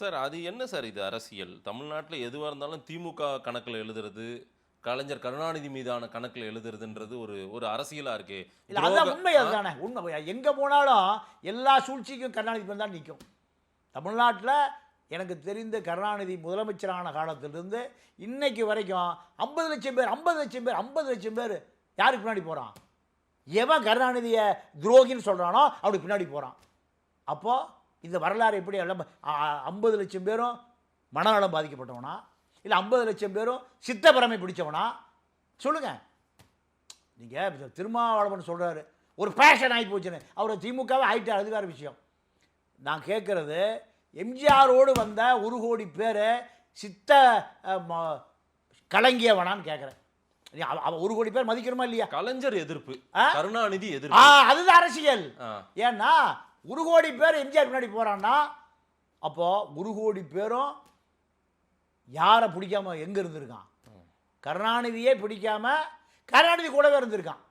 Sir அது என்ன sir இது அரசியல்? தமிழ்நாட்டுல எதுவா இருந்தாலும் திமுக கணக்குல எழுதுறது, கலைஞர் கருணாநிதி மீதான கணக்குல எழுதுறதுன்றது ஒரு ஒரு அரசியலா இருக்கே. இல்ல அதான் உண்மை அதுதானே. உண்மை. எங்க போனாலும் எல்லா சூழ்ச்சிக்கும் கருணாநிதி பேர் தான் நிக்கும். தமிழ்நாட்டுல எனக்கு தெரிந்த கருணாநிதி முதலமைச்சரான காலத்திலிருந்து இன்னைக்கு வரைக்கும் 50,00,000 பேர் 50,00,000 பேர் 50,00,000 பேர் யாருக்கு பின்னாடி போறான்? எவன் கருணாநிதிய துரோகின்னு சொல்றானோ அவனுக்கு பின்னாடி போறான். அப்போ இந்த வரலாறு எப்படி 50,00,000 பேரும் மனநலம் பாதிக்கப்பட்டவனா, இல்லை 50,00,000 பேரும் சித்தப்பிரமை பிடிச்சவனா சொல்லுங்க. நீங்க திருமாவளவன் சொல்றாரு ஒரு பேஷன் ஆகி போச்சுன்னு, அவர் திமுகவே ஆயிட்டார், அது வேற விஷயம். நான் கேட்கறது எம்ஜிஆரோடு வந்த 1 கோடி பேர் சித்த கலங்கியவனான்னு கேட்குறேன். 1 கோடி பேர் மதிக்கணுமா இல்லையா? கலைஞர் எதிர்ப்பு, கருணாநிதி எதிர்ப்பு, அதுதான் அரசியல். ஏன்னா 1 கோடி பேர் எம்ஜிஆர் பின்னாடி போறான்னா, அப்போ 1 கோடி பேரும் யாரை பிடிக்காம எங்க இருந்திருக்கான்? கருணாநிதியே பிடிக்காம கருணாநிதி கூடவே இருந்திருக்கான்.